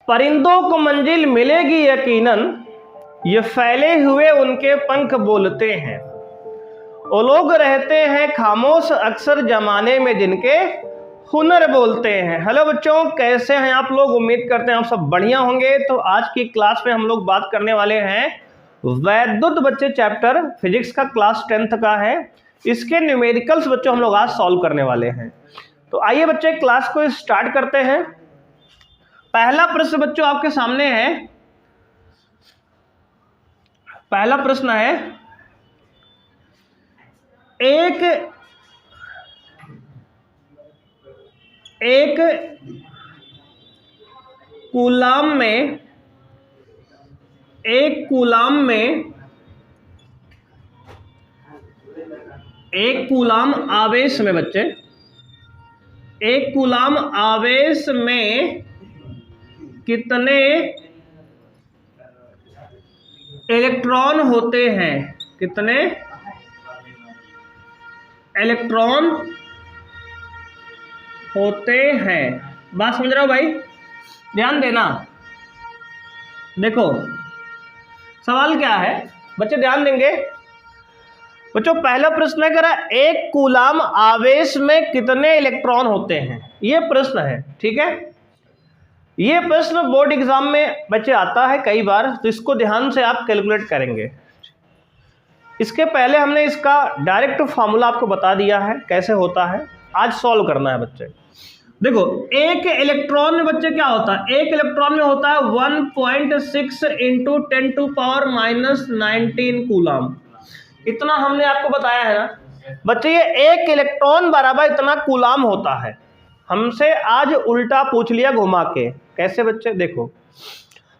परिंदों को मंजिल मिलेगी यकीनन, ये फैले हुए उनके पंख बोलते हैं। वो लोग रहते हैं खामोश अक्सर जमाने में जिनके हुनर बोलते हैं। हेलो बच्चों, कैसे हैं आप लोग? उम्मीद करते हैं आप सब बढ़िया होंगे। तो आज की क्लास में हम लोग बात करने वाले हैं वैद्युत बच्चे चैप्टर फिजिक्स का, क्लास 10th का है। इसके न्यूमेरिकल्स बच्चों हम लोग आज सॉल्व करने वाले हैं। तो आइए बच्चे क्लास को स्टार्ट करते हैं। पहला प्रश्न बच्चों आपके सामने है। पहला प्रश्न है, एक कूलाम आवेश में बच्चे, एक कूलाम आवेश में कितने इलेक्ट्रॉन होते हैं? कितने इलेक्ट्रॉन होते हैं? बात समझ रहे हो भाई? ध्यान देना। देखो सवाल क्या है बच्चे, ध्यान देंगे बच्चों। पहला प्रश्न है, करा एक कूलाम आवेश में कितने इलेक्ट्रॉन होते हैं, ये प्रश्न है। ठीक है, ये प्रश्न बोर्ड एग्जाम में बच्चे आता है कई बार, तो इसको ध्यान से आप कैलकुलेट करेंगे। इसके पहले हमने इसका डायरेक्ट फार्मूला आपको बता दिया है कैसे होता है, आज सॉल्व करना है बच्चे। देखो एक इलेक्ट्रॉन में बच्चे क्या होता है, एक इलेक्ट्रॉन में होता है 1.6 × 10⁻⁻19 कूलाम। इतना हमने आपको बताया है ना बच्चे, ये एक इलेक्ट्रॉन बराबर इतना कूलाम होता है। हमसे आज उल्टा पूछ लिया घुमा के। कैसे बच्चे? देखो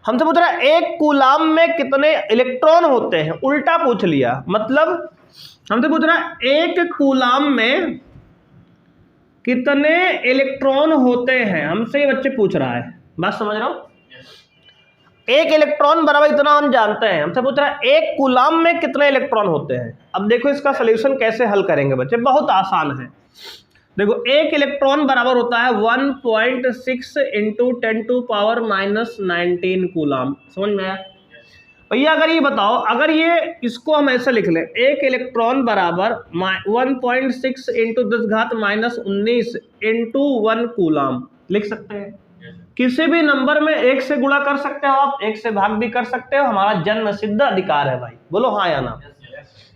हमसे पूछ रहा है एक कूलाम में कितने इलेक्ट्रॉन होते हैं, उल्टा पूछ लिया। मतलब हमसे पूछ रहा है एक कूलाम में कितने इलेक्ट्रॉन होते हैं, हमसे ये बच्चे पूछ रहा है। बात समझ रहा हूं? एक इलेक्ट्रॉन बराबर इतना हम जानते हैं। हमसे पूछ रहा है एक कूलाम में कितने इलेक्ट्रॉन होते हैं। अब देखो इसका सलूशन कैसे हल करेंगे बच्चे, बहुत आसान है। देखो एक इलेक्ट्रॉन बराबर होता है 1.6 × 10⁻⁻19 कूलाम। समझ में आया भैया? अगर ये बताओ, अगर ये इसको हम ऐसे लिख लें, एक इलेक्ट्रॉन बराबर 1.6 × 10⁻⁻19 × 1 कूलाम लिख सकते हैं। किसी भी नंबर में एक से गुणा कर सकते हो आप, एक से भाग भी कर सकते हो। हमारा जन्म सिद्ध अधिकार है भाई। बोलो हाँ या ना?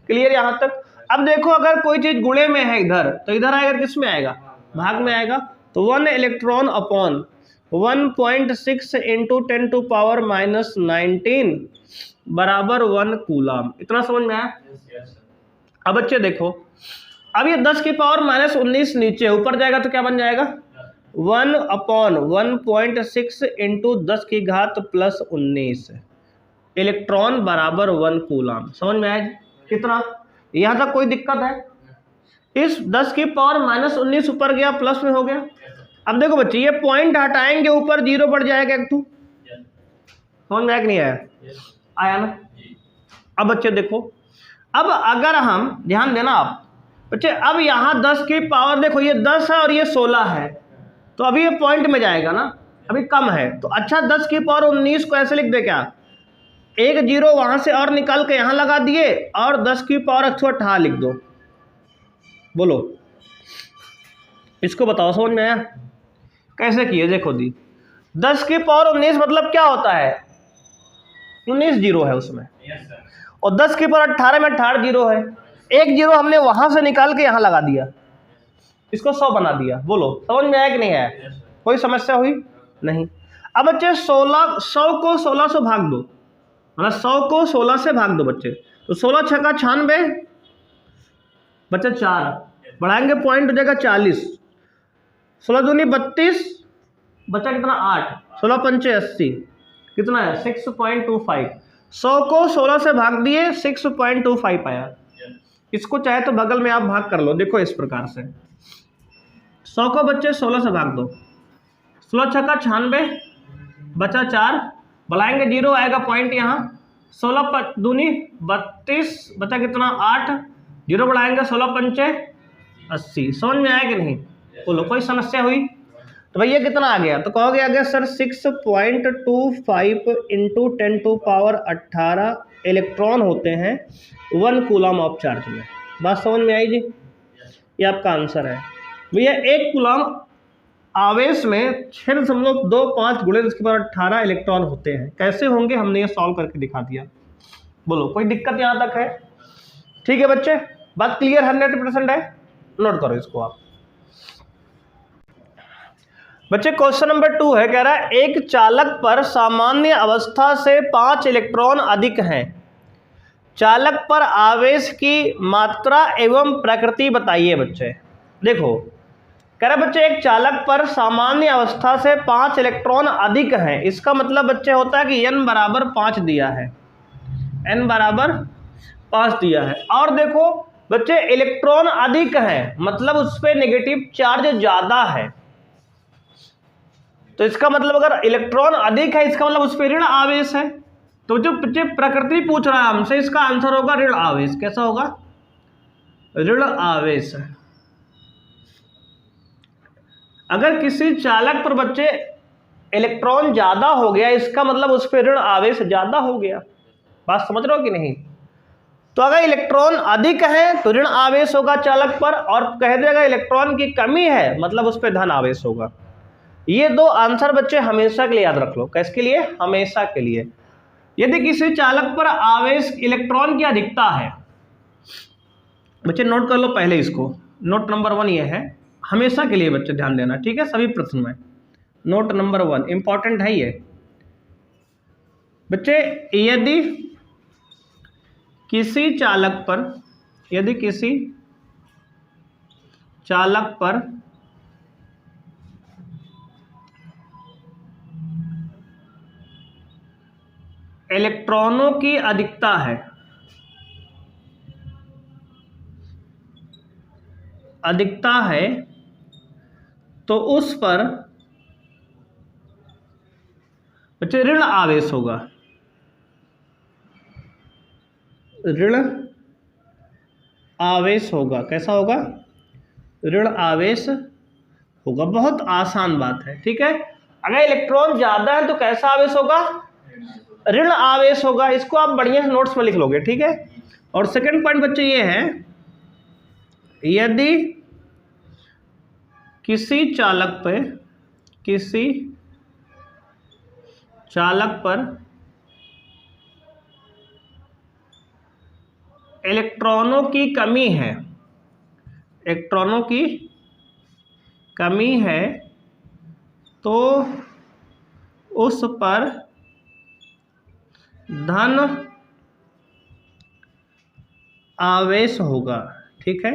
क्लियर यहां तक? अब देखो अगर कोई चीज गुणे में है इधर, तो इधर आएगा किस में आएगा? भाग में आएगा। तो 1 इलेक्ट्रॉन अपॉन 1.6 × 10⁻⁻19 बराबर 1 कूलाम। इतना समझ में आया? अब बच्चे देखो, अब ये 10⁻⁻19 नीचे, ऊपर जाएगा तो क्या बन जाएगा? 1 अपॉन 1.6 × 10⁻+19 इलेक्ट्रॉन बराबर 1 कूलाम। समझ में आया? कितना? यहां तक कोई दिक्कत है? इस 10⁻⁻19 ऊपर गया, प्लस में हो गया। अब देखो बच्चे ये पॉइंट हटाएंगे, ऊपर 0 बढ़ जाएगा एक 2। समझ में आया कि नहीं आया? आया ना? अब बच्चे देखो, अब अगर हम ध्यान देना आप बच्चे, अब यहाँ 10 की पावर देखो, ये 10 है और ये 16 है, तो अभी ये पॉइंट में जाएगा ना, अभी कम है। तो अच्छा 10⁻19 को ऐसे लिख दे क्या, एक 0 वहां से और निकाल के यहां लगा दिए और 10⁻108 लिख दो। बोलो इसको बताओ, समझ में आया? कैसे किए? देखो दी 10⁻19 मतलब क्या होता है? 19 0 है उसमें, और 10⁻18 में 18 0 है। एक 0 हमने वहां से निकाल के यहां लगा दिया, इसको 100 बना दिया। बोलो समझ में आया कि नहीं आया? कोई समस्या हुई नहीं? अब बच्चे 100 को 16 से भाग दो, मतलब 100 को 16 से भाग दो बच्चे। तो 16 × 6 = 96 बच्चे, 4 बढ़ाएंगे पॉइंट हो जाएगा 40। 16 दूनी 32 बच्चा, कितना? 8। 16 पंचे 80, कितना है? 6.25। 100 को 16 से भाग दिए, 6.25 आया। इसको चाहे तो बगल में आप भाग कर लो। देखो इस प्रकार से 100 को बच्चे 16 से भाग दो, 16 × 6 = 96 बचा 4, बढ़ाएंगे 0 आएगा पॉइंट यहाँ। 16 दूनी 32 बचा कितना? 8। 0 बढ़ाएंगे 16 पंचे 80। समझ में आया कि नहीं? बोलो कोई समस्या हुई? तो भैया कितना आ गया, तो कहोगे आ गया सर 6.25 इंटू 10⁻18 इलेक्ट्रॉन होते हैं 1 कूलम ऑफ चार्ज में। बात समझ में आई जी? ये आपका आंसर है भैया। 1 कूलम आवेश में 6.25 गुणे 10⁻18 इलेक्ट्रॉन होते हैं। कैसे होंगे हमने ये सॉल्व करके दिखा दिया। बोलो कोई दिक्कत यहाँ तक है? ठीक है बच्चे, बात क्लियर 100% है। नोट करो इसको आप बच्चे। क्वेश्चन नंबर 2 है, कह रहा है एक चालक पर सामान्य अवस्था से 5 इलेक्ट्रॉन अधिक हैं। चालक पर आवेश की मात्रा एवं प्रकृति बताइए बच्चे। देखो कह रहा है बच्चे एक चालक पर सामान्य अवस्था से 5 इलेक्ट्रॉन अधिक हैं। इसका मतलब बच्चे होता है कि n बराबर 5 दिया है, n बराबर 5 दिया है। और देखो बच्चे इलेक्ट्रॉन अधिक हैं मतलब उस पर नेगेटिव चार्ज ज्यादा है। तो इसका मतलब अगर इलेक्ट्रॉन अधिक है इसका मतलब उस पर ऋण आवेश है। तो जो बच्चे प्रकृति पूछ रहा है हमसे, इसका आंसर होगा ऋण आवेश। कैसा होगा? ऋण आवेश। अगर किसी चालक पर बच्चे इलेक्ट्रॉन ज्यादा हो गया इसका मतलब उस पर ऋण आवेश ज्यादा हो गया। बात समझ रहे हो कि नहीं? तो अगर इलेक्ट्रॉन अधिक है तो ऋण आवेश होगा चालक पर, और कह देगा इलेक्ट्रॉन की कमी है मतलब उस पर धन आवेश होगा। ये 2 आंसर बच्चे हमेशा के लिए याद रख लो। किसके लिए? हमेशा के लिए। यदि किसी चालक पर आवेश इलेक्ट्रॉन की अधिकता है, बच्चे नोट कर लो पहले इसको। नोट नंबर 1 ये है, हमेशा के लिए बच्चे ध्यान देना, ठीक है? सभी प्रश्न में नोट नंबर 1 इंपॉर्टेंट है ये बच्चे। यदि किसी चालक पर इलेक्ट्रॉनों की अधिकता है तो उस पर बच्चे ऋण आवेश होगा। ऋण आवेश होगा। कैसा होगा? ऋण आवेश होगा। बहुत आसान बात है, ठीक है? अगर इलेक्ट्रॉन ज्यादा है तो कैसा आवेश होगा? ऋण आवेश होगा। इसको आप बढ़िया से नोट्स में लिख लोगे, ठीक है? और सेकंड पॉइंट बच्चे ये है, यदि किसी चालक पर इलेक्ट्रॉनों की कमी है तो उस पर धन आवेश होगा, ठीक है?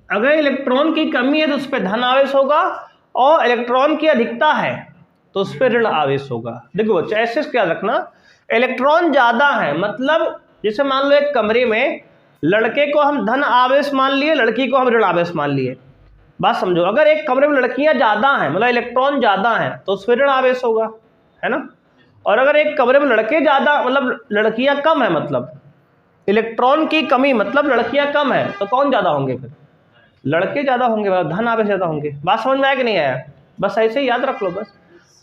अगर इलेक्ट्रॉन की कमी है तो उस पर धन आवेश होगा, और इलेक्ट्रॉन की अधिकता है तो उस पर ऋण आवेश होगा। देखो बच्चे ऐसे क्या रखना, इलेक्ट्रॉन ज्यादा है मतलब जैसे मान लो एक कमरे में लड़के को हम धन आवेश मान लिए, लड़की को हम ऋण आवेश मान लिए। बात समझो, अगर एक कमरे में लड़कियां ज्यादा हैं मतलब इलेक्ट्रॉन ज्यादा हैं तो उस पर ऋण आवेश होगा, है ना? और अगर एक कमरे में लड़के ज्यादा मतलब लड़कियां कम है मतलब इलेक्ट्रॉन की कमी मतलब लड़कियां कम है तो कौन ज्यादा होंगे? फिर लड़के ज्यादा होंगे, धन आवेश ज्यादा होंगे। बात समझ में आया कि नहीं आया? बस ऐसे ही याद रख लो बस।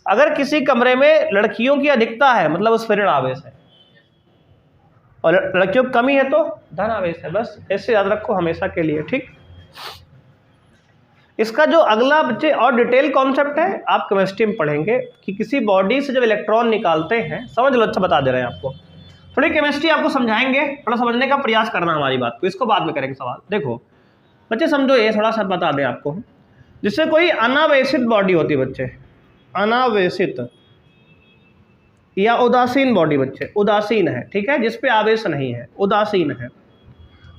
अगर किसी कमरे में लड़कियों की अधिकता है मतलब उस पर ऋण आवेश है, और लड़कियों की कमी है तो धन आवेश है। बस ऐसे याद रखो हमेशा के लिए, ठीक? इसका जो अगला बच्चे और डिटेल कॉन्सेप्ट है आप केमिस्ट्री में पढ़ेंगे कि किसी बॉडी से जब इलेक्ट्रॉन निकालते हैं, समझ लो, अच्छा बता दे रहे हैं आपको। थोड़ी केमिस्ट्री आपको समझाएंगे, थोड़ा समझने का प्रयास करना हमारी बात को, इसको बाद में करेंगे सवाल। देखो बच्चे समझो, ये थोड़ा सा बता दें आपको। जिससे कोई अनावेशित बॉडी होती है बच्चे, अनावेशित या उदासीन बॉडी बच्चे, उदासीन है, ठीक है? जिस पे आवेश नहीं है, उदासीन है।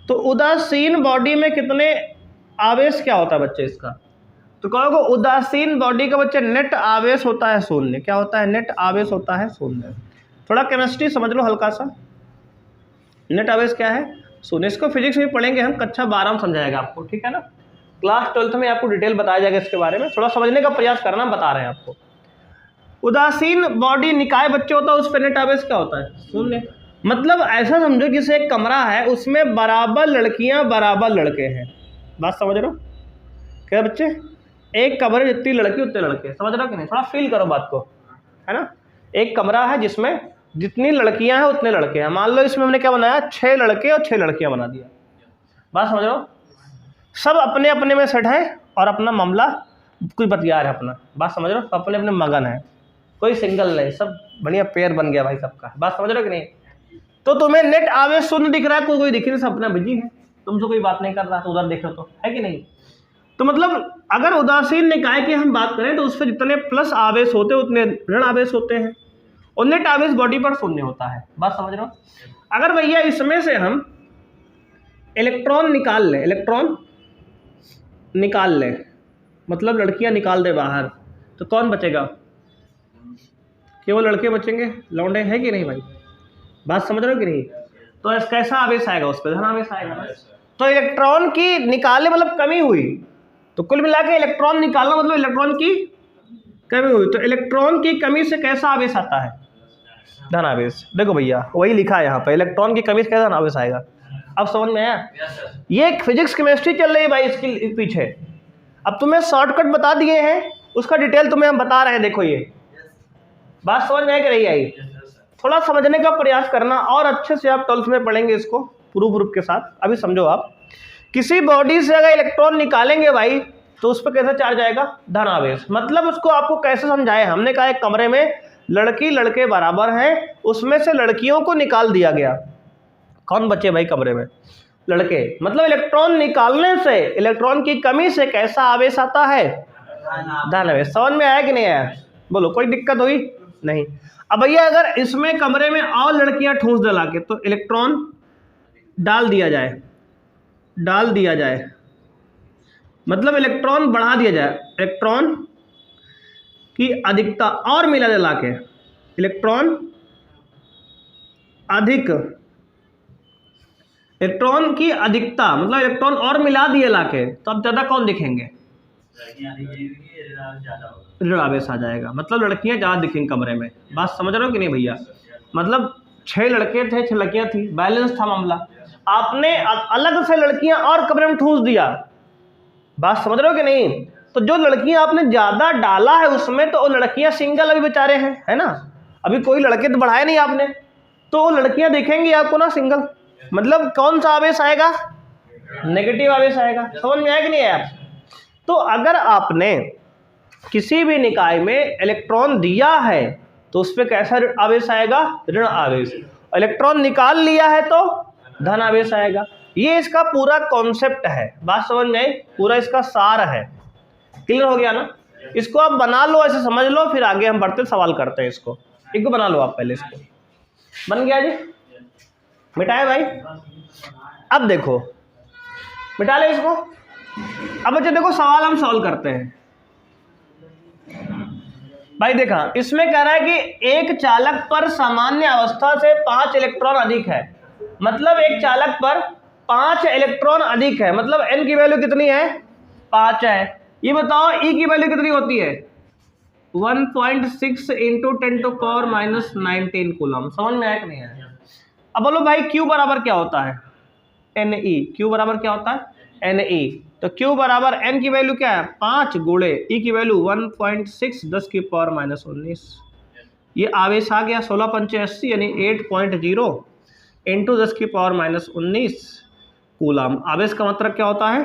तो उदासीन बॉडी में कितने आवेश क्या होता है बच्चे इसका? तो कहोगे उदासीन बॉडी का बच्चे नेट आवेश होता है 0। क्या होता है? नेट आवेश होता है 0। थोड़ा केमिस्ट्री समझ लो हल्का सा। नेट आवेश क्या है? 0। इसको फिजिक्स में पढ़ेंगे हम, कक्षा 12 में समझाएगा आपको, ठीक है ना? क्लास 12th में आपको डिटेल बताया जाएगा इसके बारे में। थोड़ा समझने का प्रयास करना, बता रहे हैं आपको। उदासीन बॉडी निकाय बच्चे होता है, उस पर नेट आवेश क्या होता है? 0। मतलब ऐसा समझो जैसे एक कमरा है उसमें बराबर लड़कियां बराबर लड़के हैं। बात समझ रहे हो क्या बच्चे? एक कमरे जितनी लड़की उतने लड़के, समझ रहे हो कि नहीं? थोड़ा फील करो बात को, है ना। एक कमरा है जिसमें जितनी लड़कियां हैं उतने लड़के हैं। मान लो इसमें हमने क्या बनाया, 6 लड़के और 6 लड़कियां बना दिया। बात समझ रहे हो? सब अपने अपने में सेट है और अपना मामला कोई बतिया है अपना। बात समझ रहे हो? अपने अपने मगन है, कोई सिंगल नहीं, सब बढ़िया पेयर बन गया भाई सबका। बात समझ रहे हो कि नहीं? तो तुम्हें नेट आवेश शून्य दिख रहा है, कोई दिख नहीं, सब अपना बिजी है, तुमसे कोई बात नहीं कर रहा, तो उधर देखो तो है कि नहीं। तो मतलब अगर उदासीन निकाय की हम बात करें तो उस पर जितने प्लस आवेश होते हैं उतने ऋण आवेश होते हैं, और नेट आवेश बॉडी पर शून्य होता है। बात समझ रहे हो? अगर भैया इसमें से हम इलेक्ट्रॉन निकाल लें, इलेक्ट्रॉन निकाल लें, मतलब लड़कियां निकाल दे बाहर, तो कौन बचेगा? केवल लड़के बचेंगे, लौंडे है कि नहीं भाई? बात समझ रहे हो कि नहीं? तो कैसा आवेश आएगा उस पर? धन आवेश आएगा। तो इलेक्ट्रॉन की निकालने मतलब कमी हुई, तो कुल मिला के इलेक्ट्रॉन निकालना मतलब इलेक्ट्रॉन की कमी हुई। तो इलेक्ट्रॉन की कमी से कैसा आवेश आता है? धन आवेश। देखो भैया वही लिखा है यहाँ पे, इलेक्ट्रॉन की कमी से कैसा धन आवेश आएगा। अब समझ में आया? ये फिजिक्स केमिस्ट्री चल रही है भाई इसके पीछे। अब तुम्हें शॉर्टकट बता दिए हैं, उसका डिटेल तुम्हें हम बता रहे हैं। देखो ये बात समझ में आई कि नहीं आई? थोड़ा समझने का प्रयास करना, और अच्छे से आप 12th में पढ़ेंगे इसको प्रूफ के साथ। अभी समझो, आप किसी बॉडी से अगर इलेक्ट्रॉन निकालेंगे भाई तो उस पर कैसा चार्ज आएगा? धन आवेश। मतलब उसको आपको कैसे समझाए? हमने कहा एक कमरे में लड़की लड़के बराबर हैं, उसमें से लड़कियों को निकाल दिया गया, कौन बचे भाई कमरे में? लड़के। मतलब इलेक्ट्रॉन निकालने से, इलेक्ट्रॉन की कमी से कैसा आवेश आता है? धन आवेश। समझ में आया कि नहीं आया? बोलो, कोई दिक्कत हुई? नहीं। अब भैया अगर इसमें कमरे में और लड़कियां ठूंस डला के, तो इलेक्ट्रॉन डाल दिया जाए, डाल दिया जाए मतलब इलेक्ट्रॉन बढ़ा दिया जाए, इलेक्ट्रॉन की अधिकता और मिला जला के, इलेक्ट्रॉन अधिक, इलेक्ट्रॉन की अधिकता मतलब इलेक्ट्रॉन और मिला दिए लाके, तो अब ज्यादा कौन दिखेंगे? ऋण आवेश आ जाएगा। मतलब लड़कियां ज्यादा दिखेंगी कमरे में। बात समझ रहे हो कि नहीं भैया? मतलब 6 लड़के थे, 6 लड़कियां थी, बैलेंस था मामला, आपने अलग से लड़कियां और कमरे में ठूस दिया। बात समझ रहे हो कि नहीं? तो जो लड़कियां आपने ज्यादा डाला है उसमें, तो वो लड़कियां सिंगल अभी बेचारे हैं, है ना, अभी कोई लड़के तो बढ़ाए नहीं आपने, तो वो लड़कियां दिखेंगी आपको ना सिंगल। मतलब कौन सा आवेश आएगा? नेगेटिव आवेश आएगा। समझ में आया कि नहीं आया? तो अगर आपने किसी भी निकाय में इलेक्ट्रॉन दिया है तो उस पर कैसा आवेश आएगा? ऋण आवेश। इलेक्ट्रॉन निकाल लिया है तो धन आवेश आएगा। ये इसका पूरा कॉन्सेप्ट है। बात समझ में आई? पूरा इसका सार है। क्लियर हो गया ना? इसको आप बना लो, ऐसे समझ लो, फिर आगे हम बढ़ते सवाल करते हैं। इसको एक बना लो आप पहले। इसको बन गया जी? मिटाए भाई? अब देखो, मिटा ले इसको। अब बच्चे देखो, सवाल हम सॉल्व करते हैं भाई। देखा, इसमें कह रहा है कि एक चालक पर सामान्य अवस्था से 5 इलेक्ट्रॉन अधिक है। मतलब एक चालक पर 5 इलेक्ट्रॉन अधिक है, मतलब n की वैल्यू कितनी है? 5 है। ये बताओ E की वैल्यू कितनी होती है? 1.6 इंटू 10⁻⁻19 कूलम। समझ में आया कि नहीं आया? अब बोलो भाई Q बराबर क्या होता है? Ne। Q बराबर क्या होता है? Ne। तो Q बराबर n की वैल्यू क्या है? 5 गुणे E की वैल्यू 1.6 10⁻⁻19। ये आवेश आ गया 16×5 यानी 8.0 इंटू 10⁻⁻19 कूलम। आवेश का मतलब क्या होता है?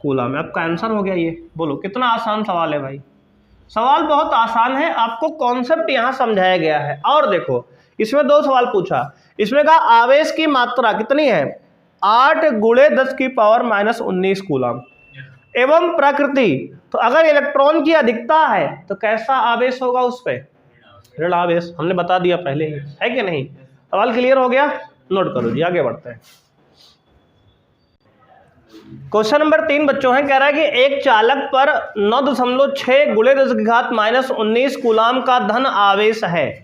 कूलम। आपका आंसर हो गया ये। बोलो, कितना आसान सवाल है भाई। सवाल बहुत आसान है, आपको कॉन्सेप्ट यहाँ समझाया गया है। और देखो, इसमें 2 सवाल पूछा। इसमें कहा आवेश की मात्रा कितनी है? 8 गुणे 10⁻⁻19 कूलम एवं प्रकृति। तो अगर इलेक्ट्रॉन की अधिकता है तो कैसा आवेश होगा उस पे? ऋण आवेश। हमने बता दिया पहले ही, है कि नहीं? सवाल क्लियर हो गया? नोट करो जी, आगे बढ़ते हैं। क्वेश्चन नंबर 3 बच्चों है, कह रहा है कि एक चालक पर 9.6 गुणे 10⁻⁻19 कूलम का धन आवेश है।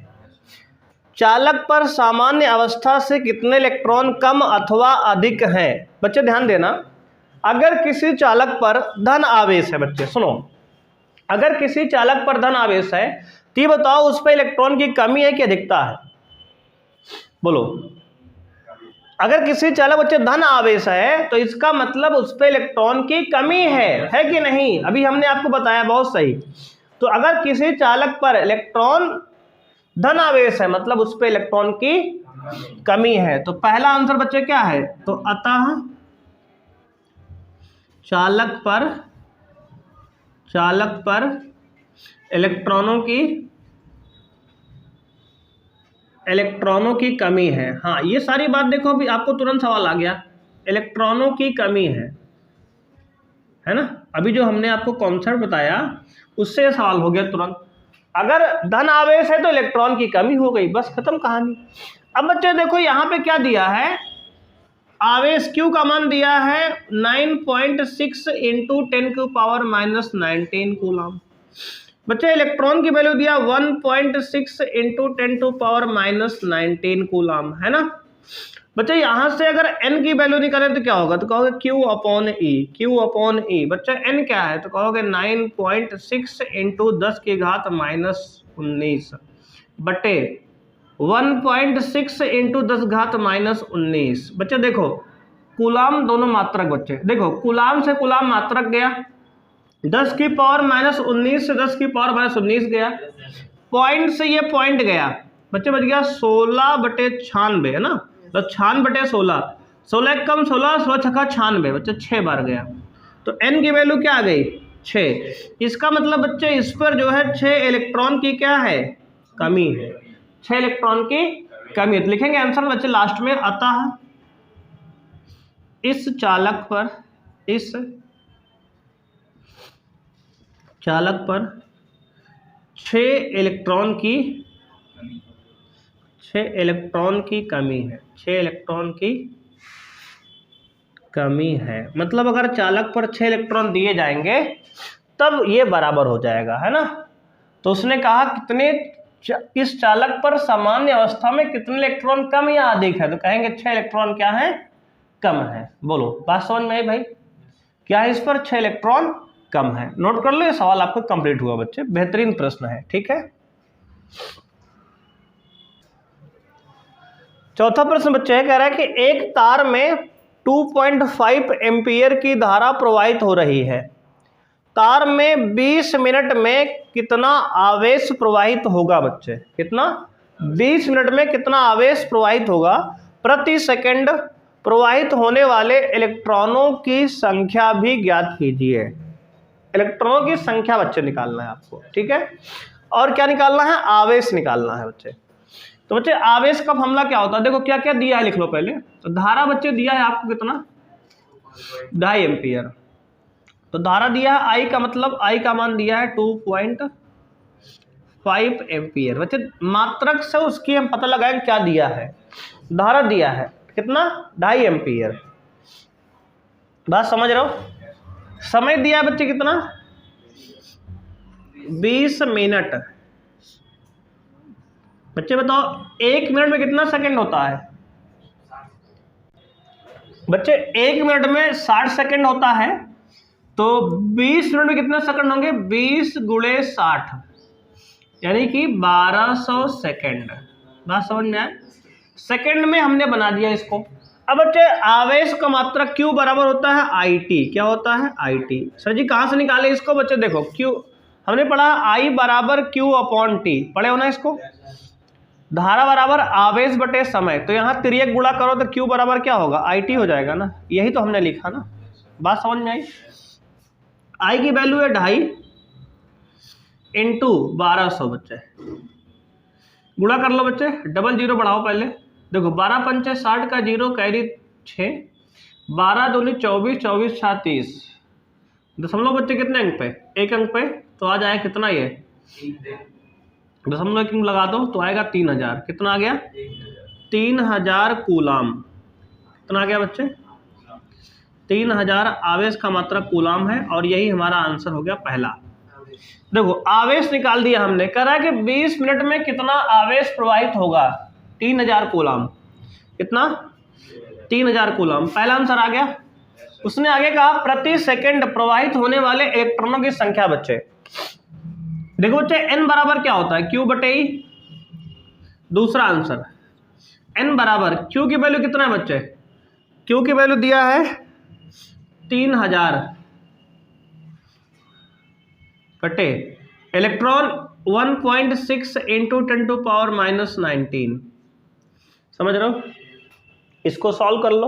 चालक पर सामान्य अवस्था से कितने इलेक्ट्रॉन कम अथवा अधिक हैं? बच्चे ध्यान देना, अगर किसी चालक पर धन आवेश है, बच्चे सुनो, अगर किसी चालक पर धन आवेश है तो ये बताओ उस पर इलेक्ट्रॉन की कमी है कि अधिकता है? बोलो। अगर किसी चालक बच्चे धन आवेश है तो इसका मतलब उस पे इलेक्ट्रॉन की कमी है कि नहीं? अभी हमने आपको बताया, बहुत सही। तो अगर किसी चालक पर इलेक्ट्रॉन धन आवेश है मतलब उस पे इलेक्ट्रॉन की कमी है। तो पहला आंसर बच्चे क्या है? तो अतः चालक पर इलेक्ट्रॉनों की कमी है। हाँ, ये सारी बात देखो, अभी आपको तुरंत सवाल आ गया, इलेक्ट्रॉनों की कमी है ना? अभी जो हमने आपको कॉन्सेप्ट बताया उससे सवाल हो गया तुरंत। अगर धन आवेश है तो इलेक्ट्रॉन की कमी हो गई, बस खत्म कहानी। अब बच्चे देखो यहाँ पे क्या दिया है, आवेश Q का मान दिया है 9.6 इंटू 10⁻⁻19 कूलम। बच्चे इलेक्ट्रॉन की वैल्यू दिया 1.6 इंटू 10⁻⁻19 कूलम, है ना? बच्चे यहां से अगर n की वैल्यू निकालें तो क्या होगा? तो कहोगे Q अपॉन E। बच्चा n क्या है? तो कहोगे 9.6 इंटू 10⁻⁻19 बटे 1.6 इंटू 10⁻⁻19। बच्चे देखो कूलाम दोनों मात्रक, बच्चे देखो कूलाम से कूलाम मात्रक गया, 10⁻⁻19 से 10⁻⁻19 गया, पॉइंट से ये पॉइंट गया, बच्चे बच गया 16/96, है ना? तो 96/16, 16 कम 16, 16 छक्का 96, बच्चे 6 बार गया। तो n की वैल्यू क्या आ गई? 6। इसका मतलब बच्चे इस पर जो है 6 इलेक्ट्रॉन की क्या है? कमी है, 6 इलेक्ट्रॉन की कमी है। तो लिखेंगे आंसर बच्चे लास्ट में, अतः इस चालक पर 6 इलेक्ट्रॉन की कमी है, 6 इलेक्ट्रॉन की कमी है। मतलब अगर चालक पर 6 इलेक्ट्रॉन दिए जाएंगे तब ये बराबर हो जाएगा, है ना? तो उसने कहा कितने इस चालक पर सामान्य अवस्था में कितने इलेक्ट्रॉन कम या अधिक है? तो कहेंगे 6 इलेक्ट्रॉन क्या है? कम है। बोलो, बात समझ में आई भाई? क्या है इस पर? 6 इलेक्ट्रॉन कम है। नोट कर लो, ये सवाल आपको कंप्लीट हुआ बच्चे, बेहतरीन प्रश्न है, ठीक है। चौथा प्रश्न बच्चे है, कह रहा है कि एक तार में 2.5 एम्पियर की धारा प्रवाहित हो रही है, तार में 20 मिनट में कितना आवेश प्रवाहित होगा? बच्चे कितना? 20 मिनट में कितना आवेश प्रवाहित होगा? प्रति सेकंड प्रवाहित होने वाले इलेक्ट्रॉनों की संख्या भी ज्ञात कीजिए। इलेक्ट्रॉनों की संख्या बच्चे निकालना है आपको, ठीक है। और क्या निकालना है? आवेश निकालना है बच्चे। तो बच्चे आवेश का फॉर्मूला क्या होता है? देखो क्या क्या दिया है, लिख लो पहले। तो धारा बच्चे दिया है आपको कितना? 2.5 एम्पियर। तो धारा दिया है I का मतलब I का मान दिया है 2.5 एम्पियर। बच्चे मात्रक से उसकी हम पता लगाएं क्या दिया है। धारा दिया है कितना? 2.5 एम्पियर। बात समझ रहे हो? समय दिया है बच्चे कितना? 20 मिनट। बच्चे बताओ 1 मिनट में कितना सेकंड होता है? बच्चे 1 मिनट में 60 सेकंड होता है, तो 20 मिनट में कितने सेकंड होंगे? 20 × 60 यानी कि 1200 सेकंड। बात समझ में आए? सेकंड में हमने बना दिया इसको। अब बच्चे आवेश का मात्रा Q बराबर होता है IT। क्या होता है? IT। सर जी कहाँ से निकाले इसको? बच्चे देखो Q हमने पढ़ा I बराबर Q अपॉन T, पढ़े हो ना इसको? धारा बराबर आवेश बटे समय, तो यहाँ तिर्यक गुणा करो तो Q बराबर क्या होगा? IT हो जाएगा ना। यही तो हमने लिखा ना। बात समझ में आई? I की वैल्यू है 2.5 इंटू 1200। बच्चे गुणा कर लो बच्चे, डबल जीरो बढ़ाओ पहले। देखो 12 पंचे 60 का 0 कैरी 6, 12 दूनी 24, 24 6 30। दशमलव बच्चे कितने अंक पे? 1 अंक पे। तो आ जाए कितना? ये दशमलव 1 लगा दो तो आएगा 3000। कितना आ गया? 3000 कूलाम। कितना आ गया बच्चे? 3000 आवेश का मात्रा कूलाम है, और यही हमारा आंसर हो गया पहला। देखो आवेश निकाल दिया हमने। कह रहा है कि 20 मिनट में कितना आवेश प्रवाहित होगा? 3000 कूलाम। कितना? 3000 कूलाम। पहला आंसर आ गया। उसने आगे कहा प्रति सेकंड प्रवाहित होने वाले इलेक्ट्रॉनों की संख्या। बच्चे देखो बच्चे n बराबर क्या होता है? Q बटे E। दूसरा आंसर n बराबर Q की वैल्यू कितना है बच्चे? क्यू की वैल्यू दिया है 3000 बटे इलेक्ट्रॉन 1.6 इंटू 10⁻⁻19। समझ रहे हो? इसको सॉल्व कर लो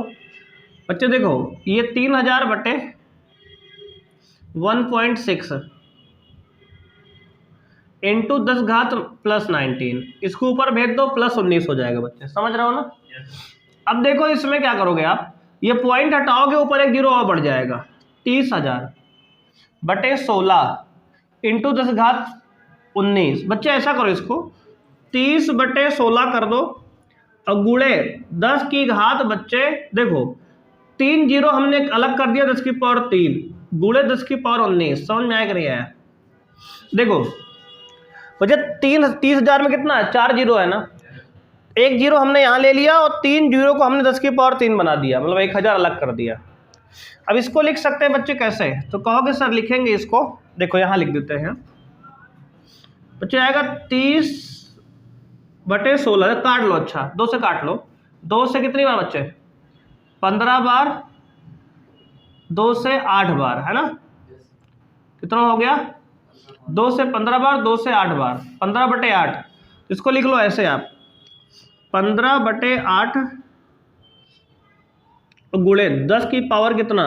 बच्चे। देखो ये 3000 बटे 1.6 इंटू 10⁻+19, इसको ऊपर भेज दो +19 हो जाएगा बच्चे। समझ रहे हो ना? अब देखो इसमें क्या करोगे आप, ये पॉइंट हटाओगे, ऊपर एक जीरो और बढ़ जाएगा। 30,000 बटे 16 इंटू 10⁻19। बच्चे ऐसा करो, इसको 30 बटे 16 कर दो और गुणे 10 की घात। बच्चे देखो 3 जीरो हमने अलग कर दिया, 10 की पावर 3 गुणे 10 की पावर 19। समझ में आया कि नहीं आया? देखो बच्चे 30,000 में कितना है, 4 जीरो है ना, एक जीरो हमने यहाँ ले लिया और 3 जीरो को हमने 10 की पावर 3 बना दिया, मतलब 1000 अलग कर दिया। अब इसको लिख सकते हैं बच्चे कैसे, तो कहोगे सर लिखेंगे इसको, देखो यहाँ लिख देते हैं बच्चे। आएगा 30 बटे 16, काट लो, अच्छा 2 से काट लो। 2 से कितनी बार बच्चे, 15 बार, 2 से 8 बार, है ना? कितना हो गया, 2 से 15 बार, 2 से 8 बार, 15 बटे 8। इसको लिख लो ऐसे आप, 15 बटे 8 गुणे 10 की पावर कितना,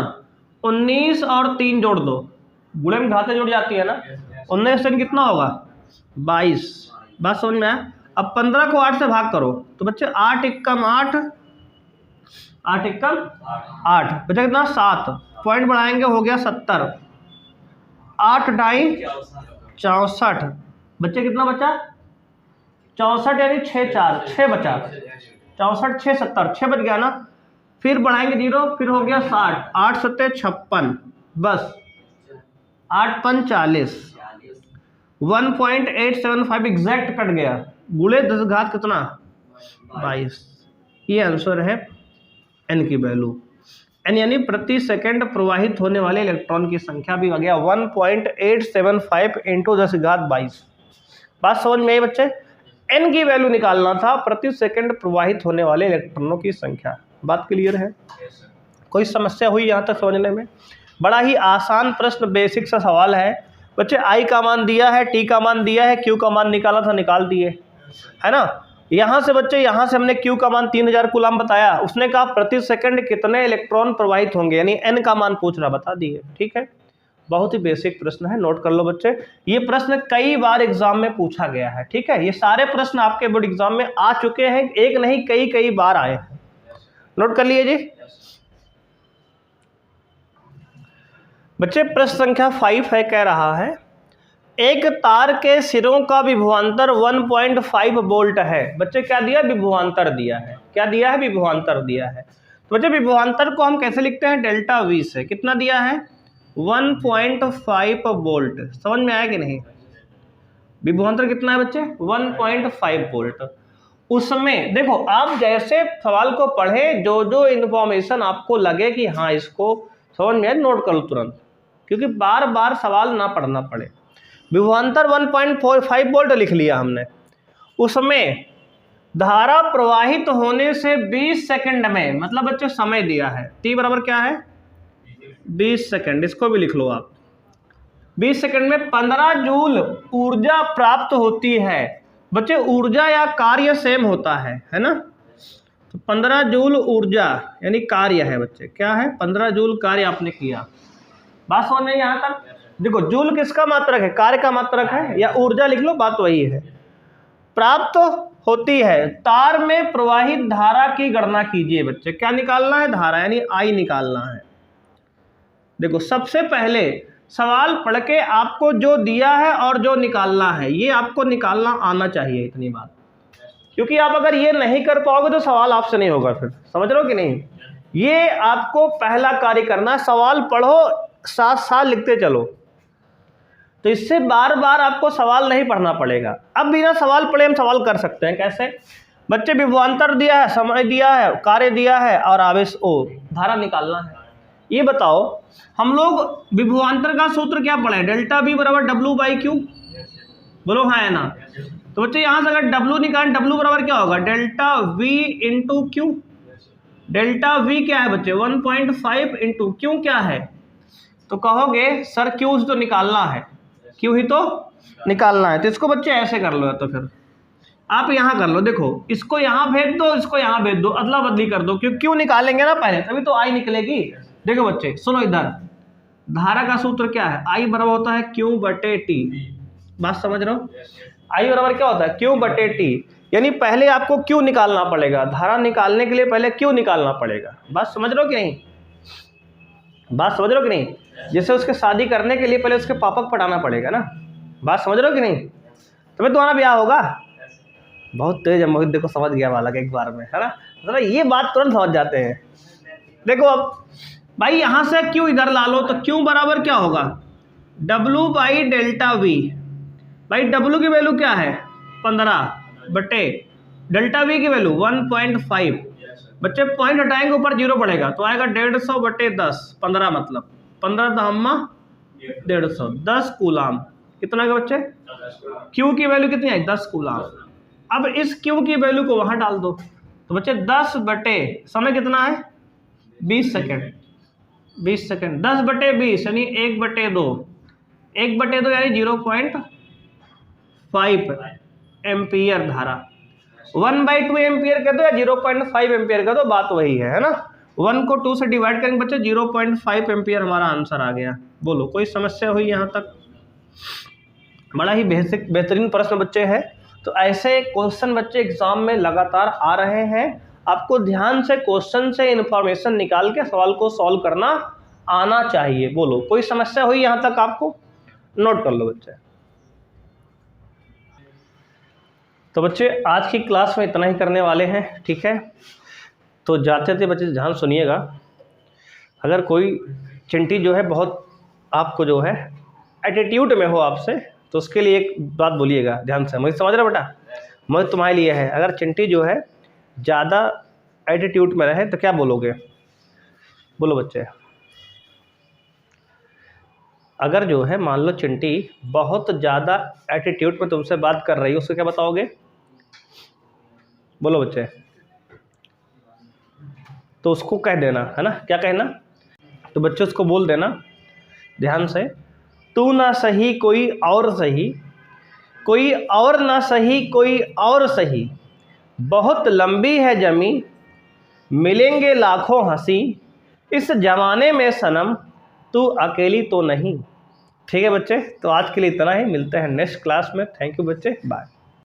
19 और 3 जोड़ दो, गुणे में घातें जुड़ जाती है ना। 19 से कितना होगा, 22। बात समझ में आया? अब 15 को 8 से भाग करो तो बच्चे 8 एकम 8, 8 एकम 8, बच्चा कितना 7, पॉइंट बढ़ाएंगे हो गया 70, 8 डाई 64। बच्चे कितना बचा, 64 यानी 6 4 6 बचा, 64 6 70, 6 बच गया ना। फिर बढ़ाएंगे जीरो, फिर हो गया 60, 8 7 56, बस 8 5 40, 1.875 एग्जैक्ट कट गया, गुणे 10 घात कितना 22। ये आंसर है एन की वैल्यू। एन यानी प्रति सेकंड प्रवाहित होने वाले इलेक्ट्रॉन की संख्या भी आ गया 1.875 इंटू 10 घात 22। बात समझ में आई बच्चे? एन की वैल्यू निकालना था, प्रति सेकंड प्रवाहित होने वाले इलेक्ट्रॉनों की संख्या। बात क्लियर है? कोई समस्या हुई यहाँ तक समझने में? बड़ा ही आसान प्रश्न, बेसिक सा सवाल है बच्चे। आई का मान दिया है, टी का मान दिया है, क्यू का मान निकाला था, निकाल दिए, है ना। यहाँ से बच्चे, यहाँ से हमने क्यू का मान 3000 कूलम बताया, उसने कहा प्रति सेकंड कितने इलेक्ट्रॉन प्रवाहित होंगे, यानी एन का मान पूछ रहा, बता दिए। ठीक है, बहुत ही बेसिक प्रश्न है, नोट कर लो बच्चे। ये प्रश्न कई बार एग्जाम में पूछा गया है। ठीक है, ये सारे प्रश्न आपके बोर्ड एग्जाम में आ चुके हैं, एक नहीं कई बार आए हैं। नोट कर लिए जी बच्चे। प्रश्न संख्या 5 है, कह रहा है एक तार के सिरों का विभवांतर 1.5 वोल्ट है। बच्चे क्या दिया, विभवांतर दिया है। क्या दिया है, विभवांतर दिया है। तो बच्चे विभवांतर को हम कैसे लिखते हैं, डेल्टा वी से। कितना दिया है, 1.5 वोल्ट। समझ में आया कि नहीं? विभवांतर कितना है बच्चे, 1.5 वोल्ट। उसमें देखो आप जैसे सवाल को पढ़े, जो जो इन्फॉर्मेशन आपको लगे कि हाँ इसको समझ में आए, नोट कर लो तुरंत, क्योंकि बार बार सवाल ना पढ़ना पड़े। विभवांतर 1.5 वोल्ट लिख लिया हमने, उसमें धारा प्रवाहित होने से 20 सेकंड में, मतलब बच्चे समय दिया है, टी बराबर क्या है 20 सेकंड, इसको भी लिख लो आप। 20 सेकंड में 15 जूल ऊर्जा प्राप्त होती है। बच्चे ऊर्जा या कार्य सेम होता है ना। तो 15 जूल ऊर्जा यानी कार्य है बच्चे, क्या है 15 जूल कार्य आपने किया। बात समझ में यहाँ तक? देखो जूल किसका मात्रक है, कार्य का मात्रक है, या ऊर्जा लिख लो, बात वही है। प्राप्त होती है, तार में प्रवाहित धारा की गणना कीजिए बच्चे। क्या निकालना है, धारा यानी आई निकालना है। देखो सबसे पहले सवाल पढ़ के आपको जो दिया है और जो निकालना है, ये आपको निकालना आना चाहिए, इतनी बात। क्योंकि आप अगर ये नहीं कर पाओगे तो सवाल आपसे नहीं होगा फिर। समझ रहे हो कि नहीं? ये आपको पहला कार्य करना है, सवाल पढ़ो, साथ साथ लिखते चलो, तो इससे बार बार आपको सवाल नहीं पढ़ना पड़ेगा। अब बिना सवाल पढ़े हम सवाल कर सकते हैं। कैसे बच्चे, विभवांतर दिया है, समय दिया है, कार्य दिया है और आवेश ओ, धारा निकालना है। ये बताओ हम लोग विभवांतर का सूत्र क्या पढ़े, डेल्टा बी बराबर W/Q, बोलो हाँ है ना। तो बच्चे यहाँ से अगर W निकालें, W बराबर क्या होगा, delta V into Q, delta we क्या है बच्चे 1.5 इंटू क्यू क्या है, तो कहोगे सर क्यू तो निकालना है, क्यू ही तो निकालना है। तो इसको बच्चे ऐसे कर लो, तो फिर आप यहाँ कर लो, देखो इसको यहाँ भेज दो, इसको यहाँ भेज दो, अदला बदली कर दो, क्यों क्यों निकालेंगे ना पहले तभी तो आई निकलेगी। देखो बच्चे सुनो इधर, धारा का सूत्र क्या है, आई बराबर होता है क्यू बटे टी, बात समझ रहे हो, आई बराबर क्या होता है क्यू बटे टी, यानी पहले आपको क्यू निकालना पड़ेगा, धारा निकालने के लिए पहले क्यू निकालना पड़ेगा। बात समझ रहे हो कि नहीं, बात समझ रहे हो कि नहीं, जैसे उसके शादी करने के लिए पहले उसके पापा को पढ़ाना पड़ेगा ना, बात समझ रहे हो कि नहीं, तभी तुम्हारा ब्याह होगा। बहुत तेज है मोहित, देखो समझ गया बालक एक बार में, है ना, मतलब ये बात तुरंत समझ जाते हैं। देखो अब भाई यहाँ से क्यू इधर ला लो, तो क्यू बराबर क्या होगा W बाई डेल्टा वी, भाई W की वैल्यू क्या है 15 बटे डेल्टा वी की वैल्यू 1.5, बच्चे पॉइंट हटाएंगे ऊपर जीरो पड़ेगा तो आएगा 150 बटे 10, 15 मतलब 15 दहम्मा 150, 10 कूलाम, कितना का बच्चे क्यू की वैल्यू कितनी है 10 कूलाम। अब इस क्यू की वैल्यू को वहां डाल दो, तो बच्चे 10 बटे समय कितना है 20 सेकेंड, 20 सेकेंड 10 बटे 20 यानी 1 बटे 2, 1 बटे 2 यानी 0.5 एम्पियर धारा, 1/2 एम्पियर कह दो या 0.5 एम्पियर कह दो, बात वही है ना। 1 को 2 से डिवाइड करेंगे बच्चे 0.5 एम्पियर हमारा आंसर आ गया। बोलो कोई समस्या हुई यहाँ तक, बड़ा ही बेसिक बेहतरीन प्रश्न बच्चे है। तो ऐसे क्वेश्चन बच्चे एग्जाम में लगातार आ रहे हैं, आपको ध्यान से क्वेश्चन से इंफॉर्मेशन निकाल के सवाल को सॉल्व करना आना चाहिए। बोलो कोई समस्या हुई यहाँ तक आपको, नोट कर लो बच्चे। तो बच्चे आज की क्लास में इतना ही करने वाले हैं, ठीक है। तो जाते थे बच्चे ध्यान सुनिएगा, अगर कोई चिंटी जो है बहुत आपको जो है एटीट्यूड में हो आपसे, तो उसके लिए एक बात बोलिएगा ध्यान से, मुझे समझ रहा बेटा, मुझे तुम्हारे लिए है, अगर चिंटी जो है ज़्यादा एटीट्यूड में रहे तो क्या बोलोगे, बोलो बच्चे। अगर जो है मान लो चिंटी बहुत ज़्यादा एटीट्यूड में तुमसे बात कर रही है, उसको क्या बताओगे, बोलो बच्चे। तो उसको कह देना है ना, क्या कहना, तो बच्चे उसको बोल देना ध्यान से, तू ना सही कोई और सही, कोई और ना सही कोई और सही, बहुत लंबी है जमी, मिलेंगे लाखों हंसी, इस जमाने में सनम तू अकेली तो नहीं। ठीक है बच्चे, तो आज के लिए इतना ही, मिलते हैं नेक्स्ट क्लास में। थैंक यू बच्चे, बाय।